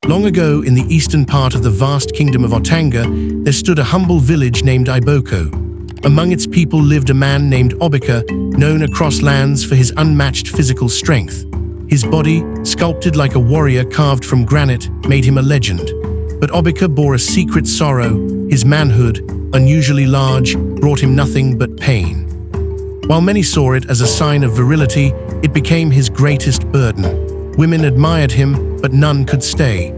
Long ago, in the eastern part of the vast kingdom of Otanga, there stood a humble village named Iboko. Among its people lived a man named Obika, known across lands for his unmatched physical strength. His body, sculpted like a warrior carved from granite, made him a legend. But Obika bore a secret sorrow. His manhood, unusually large, brought him nothing but pain. While many saw it as a sign of virility, it became his greatest burden. Women admired him, but none could stay.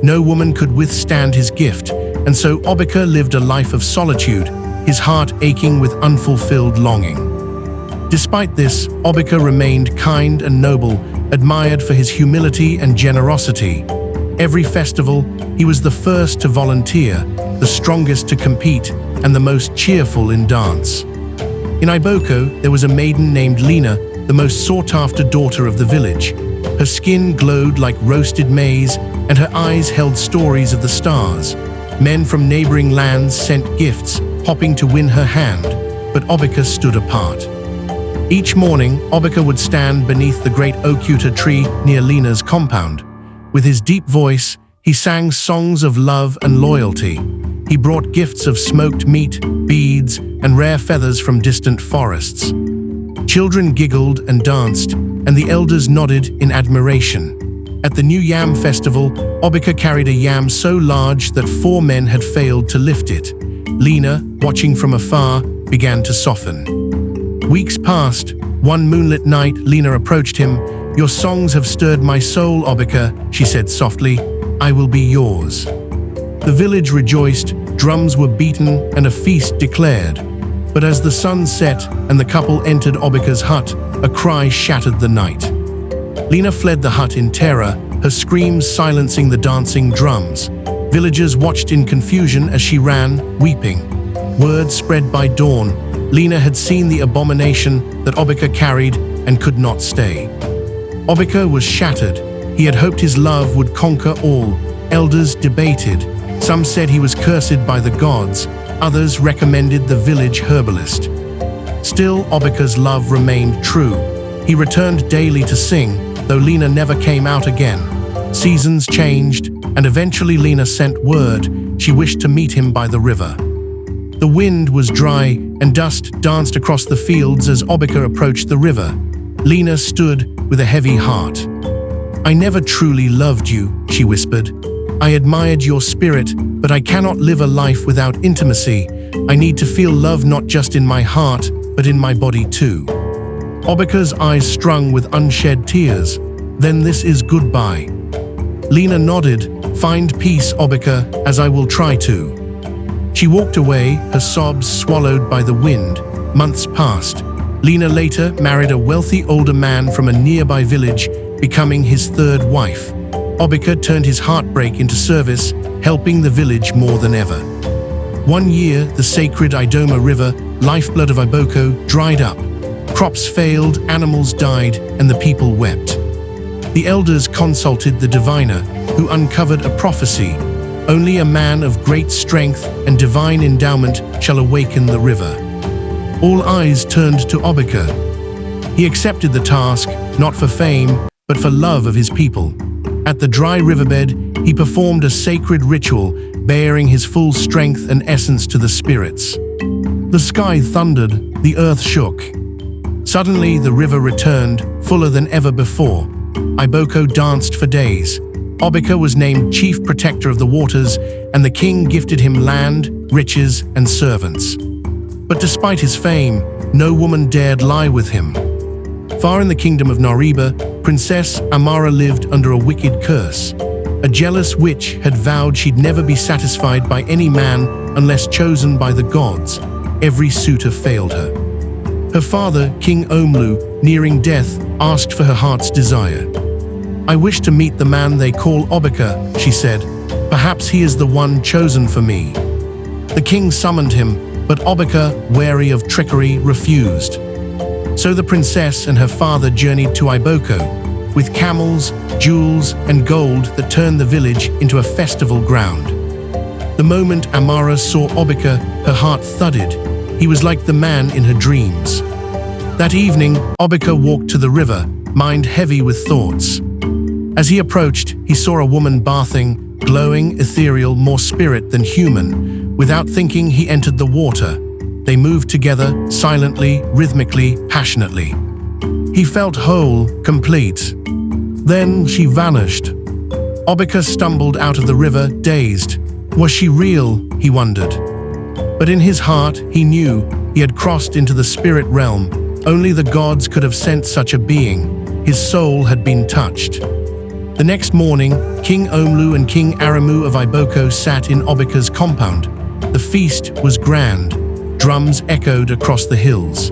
No woman could withstand his gift, and so Obika lived a life of solitude, his heart aching with unfulfilled longing. Despite this, Obika remained kind and noble, admired for his humility and generosity. Every festival, he was the first to volunteer, the strongest to compete, and the most cheerful in dance. In Iboko, there was a maiden named Lena, the most sought-after daughter of the village. Her skin glowed like roasted maize, and her eyes held stories of the stars. Men from neighboring lands sent gifts, hoping to win her hand, but Obika stood apart. Each morning, Obika would stand beneath the great Okuta tree near Lena's compound. With his deep voice, he sang songs of love and loyalty. He brought gifts of smoked meat, beads, and rare feathers from distant forests. Children giggled and danced, and the elders nodded in admiration. At the new yam festival, Obika carried a yam so large that 4 men had failed to lift it. Lena, watching from afar, began to soften. Weeks passed. One moonlit night, Lena approached him. "Your songs have stirred my soul, Obika," she said softly. "I will be yours." The village rejoiced, drums were beaten, and a feast declared. But as the sun set and the couple entered Obika's hut, a cry shattered the night. Lena fled the hut in terror, her screams silencing the dancing drums. Villagers watched in confusion as she ran, weeping. Word spread by dawn. Lena had seen the abomination that Obika carried and could not stay. Obika was shattered. He had hoped his love would conquer all. Elders debated. Some said he was cursed by the gods. Others recommended the village herbalist. Still, Obika's love remained true. He returned daily to sing, though Lena never came out again. Seasons changed, and eventually Lena sent word she wished to meet him by the river. The wind was dry, and dust danced across the fields as Obika approached the river. Lena stood with a heavy heart. "I never truly loved you," she whispered. "I admired your spirit, but I cannot live a life without intimacy. I need to feel love not just in my heart, but in my body too." Obika's eyes strung with unshed tears. "Then this is goodbye." Lena nodded. "Find peace, Obika, as I will try to." She walked away, her sobs swallowed by the wind. Months passed. Lena later married a wealthy older man from a nearby village, becoming his third wife. Obika turned his heartbreak into service, helping the village more than ever. One year, the sacred Idoma River, lifeblood of Iboko, dried up. Crops failed, animals died, and the people wept. The elders consulted the diviner, who uncovered a prophecy. Only a man of great strength and divine endowment shall awaken the river. All eyes turned to Obika. He accepted the task, not for fame, but for love of his people. At the dry riverbed, he performed a sacred ritual, bearing his full strength and essence to the spirits. The sky thundered, the earth shook. Suddenly, the river returned, fuller than ever before. Iboko danced for days. Obika was named chief protector of the waters, and the king gifted him land, riches, and servants. But despite his fame, no woman dared lie with him. Far in the kingdom of Nariba, Princess Amara lived under a wicked curse. A jealous witch had vowed she'd never be satisfied by any man unless chosen by the gods. Every suitor failed her. Her father, King Omlu, nearing death, asked for her heart's desire. "I wish to meet the man they call Obika," she said. "Perhaps he is the one chosen for me." The king summoned him, but Obika, wary of trickery, refused. So the princess and her father journeyed to Iboko, with camels, jewels, and gold that turned the village into a festival ground. The moment Amara saw Obika, her heart thudded. He was like the man in her dreams. That evening, Obika walked to the river, mind heavy with thoughts. As he approached, he saw a woman bathing, glowing, ethereal, more spirit than human. Without thinking, he entered the water. They moved together, silently, rhythmically, passionately. He felt whole, complete. Then she vanished. Obika stumbled out of the river, dazed. Was she real? He wondered. But in his heart, he knew he had crossed into the spirit realm. Only the gods could have sent such a being. His soul had been touched. The next morning, King Omlu and King Aramu of Iboko sat in Obika's compound. The feast was grand. Drums echoed across the hills.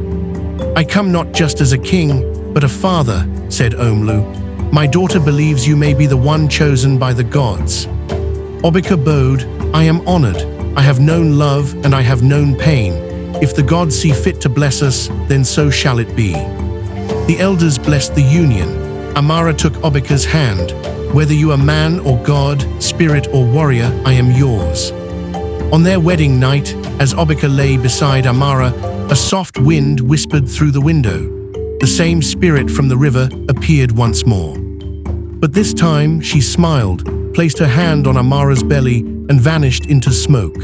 "I come not just as a king, but a father," said Omlu. "My daughter believes you may be the one chosen by the gods." Obika bowed. "I am honored. I have known love and I have known pain. If the gods see fit to bless us, then so shall it be." The elders blessed the union. Amara took Obika's hand. "Whether you are man or god, spirit or warrior, I am yours." On their wedding night, as Obika lay beside Amara, a soft wind whispered through the window. The same spirit from the river appeared once more. But this time she smiled, placed her hand on Amara's belly, and vanished into smoke.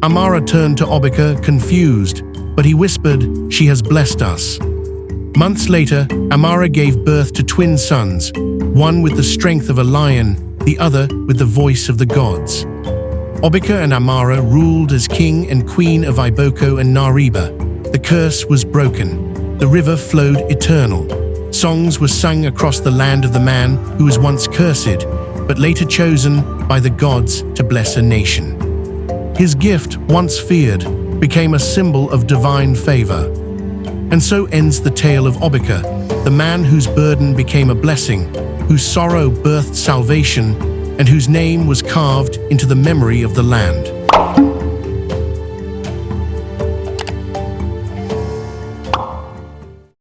Amara turned to Obika, confused, but he whispered, "She has blessed us." Months later, Amara gave birth to twin sons, one with the strength of a lion, the other with the voice of the gods. Obika and Amara ruled as king and queen of Iboko and Nariba. The curse was broken. The river flowed eternal. Songs were sung across the land of the man who was once cursed, but later chosen by the gods to bless a nation. His gift, once feared, became a symbol of divine favor. And so ends the tale of Obika, the man whose burden became a blessing, whose sorrow birthed salvation, and whose name was carved into the memory of the land.